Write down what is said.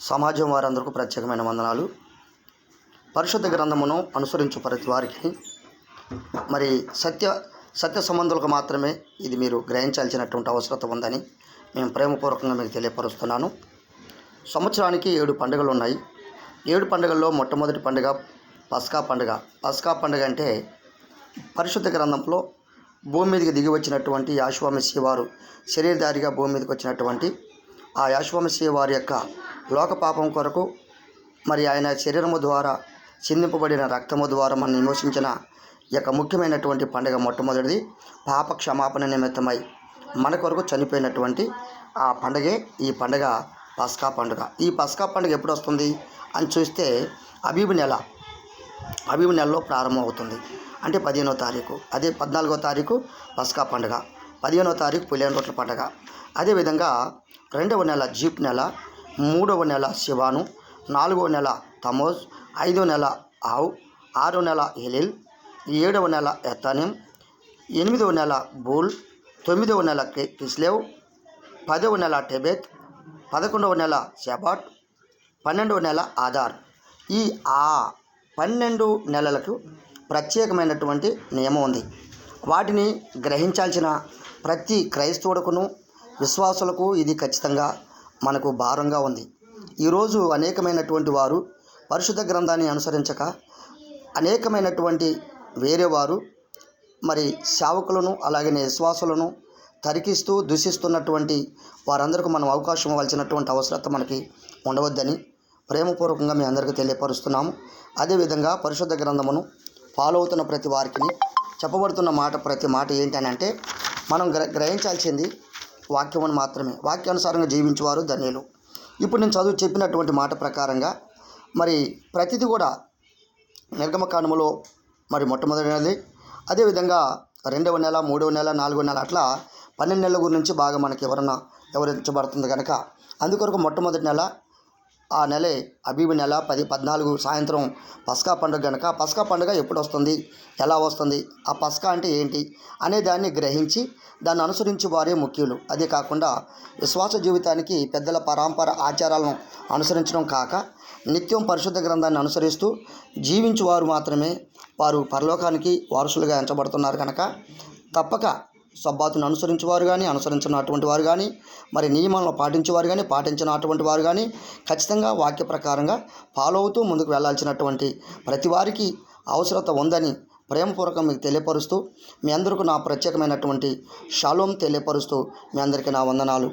సమాజం వారందరికీ ప్రత్యేకమైన వందనాలు. పరిశుద్ధ గ్రంథమును అనుసరించు ప్రతి వారికి మరి సత్య సంబంధులకు మాత్రమే ఇది మీరు గ్రహించాల్సినటువంటి అవసరం ఉందని మేము ప్రేమపూర్వకంగా మీకు తెలియపరుస్తున్నాను. సంవత్సరానికి 7 పండుగలు ఉన్నాయి. 7 పండుగల్లో మొట్టమొదటి పండుగ పస్కా పండుగ. పస్కా పండుగ అంటే పరిశుద్ధ గ్రంథంలో భూమి మీదకి దిగి వచ్చినటువంటి యెహోషువ మెస్సీయ వారు శరీరధారిగా భూమి మీదకి వచ్చినటువంటి ఆ యెహోషువ మెస్సీయ వారి యొక్క లోక పాపం కొరకు మరి ఆయన శరీరము ద్వారా చిందింపబడిన రక్తము ద్వారా మనం విమోచించిన యొక్క ముఖ్యమైనటువంటి పండుగ మొట్టమొదటిది పాప క్షమాపణ నిమిత్తమై మన కొరకు చనిపోయినటువంటి ఆ పండుగే ఈ పండుగ పస్కా పండుగ. ఈ పస్కా పండుగ ఎప్పుడు వస్తుంది అని చూస్తే అబీబు నెలలో ప్రారంభం అవుతుంది. అంటే 15వ తారీఖు. అదే 14వ తారీఖు పస్కా పండుగ, 15వ తారీఖు పులియని రొట్టెల పండుగ. అదేవిధంగా 2వ నెల జీప్ నెల, 3వ నెల శివాను, 4వ నెల తమోజ్, 5వ నెల ఆవు, 6వ నెల ఎలిల్, 7వ నెల ఎతానిం, 8వ నెల బూల్, 9వ నెల కిస్లేవ్, 10వ నెల టెబెత్, 11వ నెల షెబాట్, 12వ నెల ఆధార్. ఈ 12 నెలలకు ప్రత్యేకమైనటువంటి నియమం ఉంది. వాటిని గ్రహించాల్సిన ప్రతి క్రైస్తవుడుకును విశ్వాసులకు ఇది ఖచ్చితంగా మనకు భారంగా ఉంది. ఈరోజు అనేకమైనటువంటి వారు పరిశుద్ధ గ్రంథాన్ని అనుసరించక అనేకమైనటువంటి వేరే వారు మరి సేవకులను అలాగే విశ్వాసులను తరికిస్తూ దూషిస్తున్నటువంటి వారందరికీ మనం అవకాశం ఇవ్వాల్సినటువంటి అవసరత మనకి ఉండవద్దని ప్రేమపూర్వకంగా మీ అందరికీ తెలియపరుస్తున్నాము. అదేవిధంగా పరిశుద్ధ గ్రంథమును ఫాలో అవుతున్న ప్రతి వారికి చెప్పబడుతున్న ప్రతి మాట ఏంటనంటే మనం గ్రహించాల్సింది వాక్యమును మాత్రమే. వాక్యానుసారంగా జీవించేవారు ధన్యులు. ఇప్పుడు నేను చెప్పినటువంటి మాట ప్రకారంగా మరి ప్రతిదీ కూడా నిర్గమకాండములో మరి మొట్టమొదటి నెలది, అదేవిధంగా 2వ నెల, 3వ నెల, 4వ నెల అట్లా 12 నెలల గురించి బాగా మనకి వివరించబడుతుంది కనుక అందుకొరకు మొట్టమొదటి నెల ఆ నెలే అబీబు నెల 14 సాయంత్రం పస్కా పండుగ కనుక పస్కా పండుగ ఎప్పుడు వస్తుంది, ఎలా వస్తుంది, ఆ పస్కా అంటే ఏంటి అనే దాన్ని గ్రహించి దాన్ని అనుసరించి వారే ముఖ్యులు. అదే కాకుండా విశ్వాస జీవితానికి పెద్దల పరంపర ఆచారాలను అనుసరించడం కాక నిత్యం పరిశుద్ధ గ్రంథాన్ని అనుసరిస్తూ జీవించువారు మాత్రమే వారు పరలోకానికి వారసులుగా ఎంచబడుతున్నారు కనుక తప్పక సబ్బాతును అనుసరించేవారు కానీ అనుసరించినటువంటి వారు కానీ మరి నియమాలను పాటించేవారు కానీ పాటించినటువంటి వారు కానీ ఖచ్చితంగా వాక్య ప్రకారంగా ఫాలో అవుతూ ముందుకు వెళ్ళాల్సినటువంటి ప్రతి వారికి అవసరత ఉందని ప్రేమపూర్వకం మీకు తెలియపరుస్తూ మీ అందరికీ నా ప్రత్యేకమైనటువంటి షాలోం తెలియపరుస్తూ మీ అందరికీ నా వందనాలు.